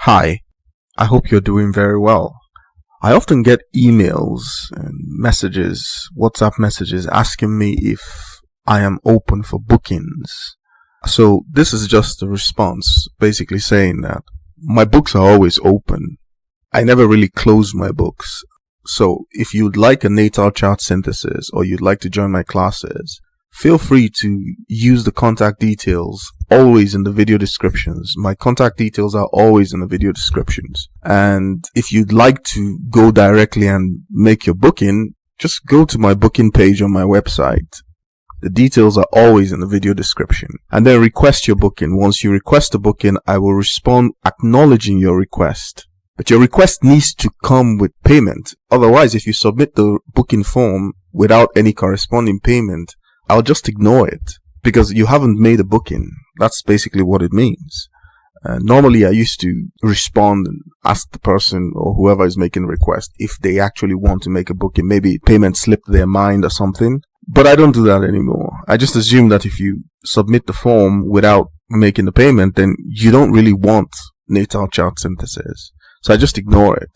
Hi, I hope you're doing very well. I often get emails and messages, WhatsApp messages asking me if I am open for bookings. So this is just a response, basically saying that my books are always open. I never really close my books. So if you'd like a natal chart synthesis or you'd like to join my classes, feel free to use the contact details always in the video descriptions. My contact details are always in the video descriptions. And if you'd like to go directly and make your booking, just go to my booking page on my website. The details are always in the video description. And then request your booking. Once you request a booking, I will respond acknowledging your request. But your request needs to come with payment. Otherwise, if you submit the booking form without any corresponding payment, I'll just ignore it because you haven't made a booking. That's basically what it means. Normally, I used to respond and ask the person or whoever is making a request if they actually want to make a booking. Maybe payment slipped their mind or something. But I don't do that anymore. I just assume that if you submit the form without making the payment, then you don't really want natal chart synthesis. So I just ignore it.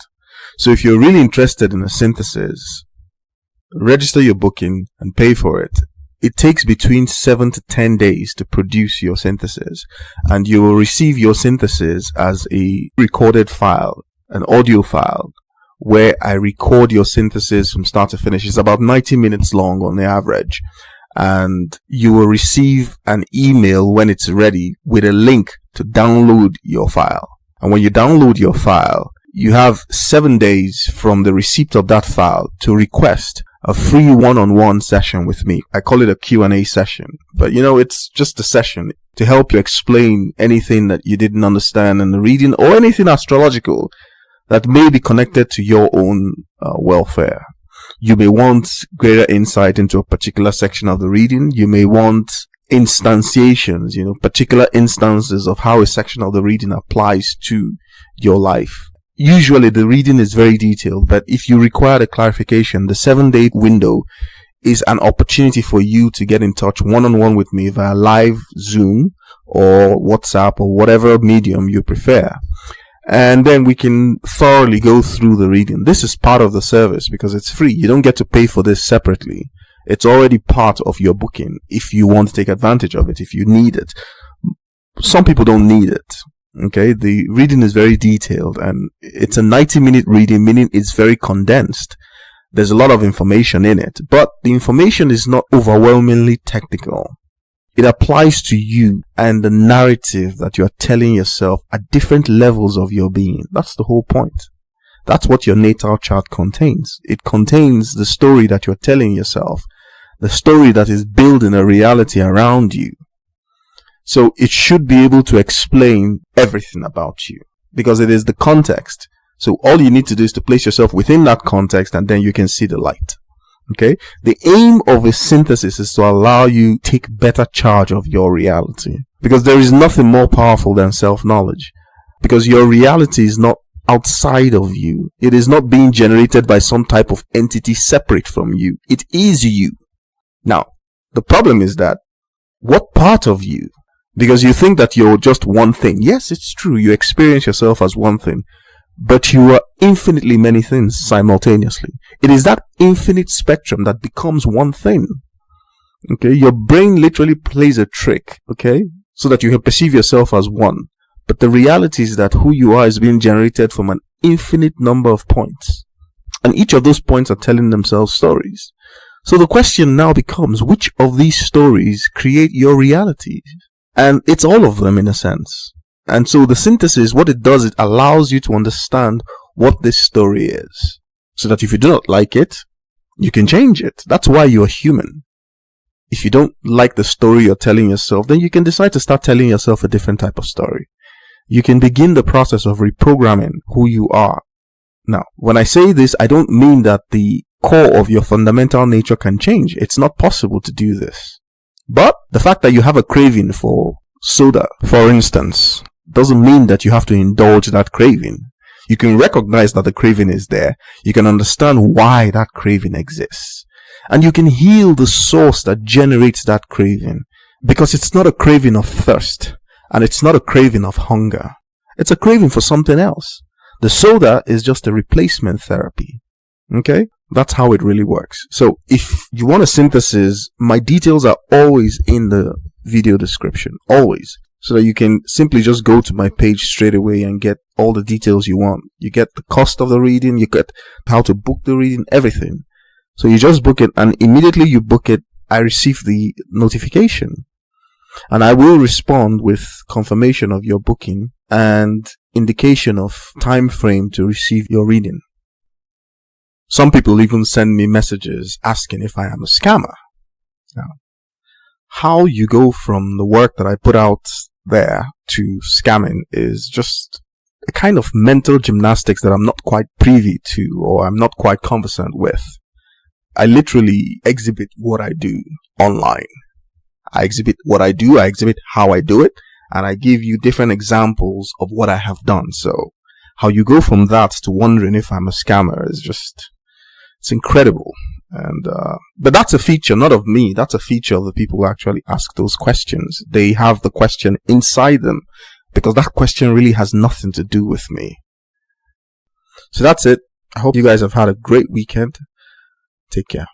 So if you're really interested in a synthesis, register your booking and pay for it. It takes between 7 to 10 days to produce your synthesis, and you will receive your synthesis as a recorded file, an audio file, where I record your synthesis from start to finish. It's about 90 minutes long on the average, and you will receive an email when it's ready with a link to download your file. And when you download your file, you have 7 days from the receipt of that file to request a free one-on-one session with me. I call it a Q&A session, but it's just a session to help you explain anything that you didn't understand in the reading or anything astrological that may be connected to your own welfare. You may want greater insight into a particular section of the reading. You may want instantiations, particular instances of how a section of the reading applies to your life. Usually the reading is very detailed, but if you require a clarification, the 7-day window is an opportunity for you to get in touch one-on-one with me via live Zoom or WhatsApp or whatever medium you prefer. And then we can thoroughly go through the reading. This is part of the service because it's free. You don't get to pay for this separately. It's already part of your booking if you want to take advantage of it, if you need it. Some people don't need it. Okay, the reading is very detailed and it's a 90-minute reading, meaning it's very condensed. There's a lot of information in it, but the information is not overwhelmingly technical. It applies to you and the narrative that you're telling yourself at different levels of your being. That's the whole point. That's what your natal chart contains. It contains the story that you're telling yourself, the story that is building a reality around you. So it should be able to explain everything about you because it is the context. So all you need to do is to place yourself within that context and then you can see the light. Okay. The aim of a synthesis is to allow you to take better charge of your reality because there is nothing more powerful than self-knowledge because your reality is not outside of you. It is not being generated by some type of entity separate from you. It is you. Now, the problem is that what part of you? Because you think that you're just one thing. Yes, it's true. You experience yourself as one thing, but you are infinitely many things simultaneously. It is that infinite spectrum that becomes one thing. Okay. Your brain literally plays a trick. Okay. So that you can perceive yourself as one. But the reality is that who you are is being generated from an infinite number of points. And each of those points are telling themselves stories. So the question now becomes, which of these stories create your reality? And it's all of them in a sense. And so the synthesis, what it does, it allows you to understand what this story is. So that if you do not like it, you can change it. That's why you're human. If you don't like the story you're telling yourself, then you can decide to start telling yourself a different type of story. You can begin the process of reprogramming who you are. Now, when I say this, I don't mean that the core of your fundamental nature can change. It's not possible to do this. But the fact that you have a craving for soda, for instance, doesn't mean that you have to indulge that craving. You can recognize that the craving is there. You can understand why that craving exists. And you can heal the source that generates that craving. Because it's not a craving of thirst. And it's not a craving of hunger. It's a craving for something else. The soda is just a replacement therapy. Okay? That's how it really works. So if you want a synthesis, my details are always in the video description. Always. So that you can simply just go to my page straight away and get all the details you want. You get the cost of the reading, you get how to book the reading, everything. So you just book it, and immediately you book it, I receive the notification. And I will respond with confirmation of your booking and indication of time frame to receive your reading. Some people even send me messages asking if I am a scammer. Now, how you go from the work that I put out there to scamming is just a kind of mental gymnastics that I'm not quite privy to, or I'm not quite conversant with. I literally exhibit what I do online. I exhibit what I do, I exhibit how I do it, and I give you different examples of what I have done. So how you go from that to wondering if I'm a scammer is just, it's incredible. And but that's a feature not of me, that's a feature of the people who actually ask those questions. They have the question inside them, because that question really has nothing to do with me. So that's it. I hope you guys have had a great weekend. Take care.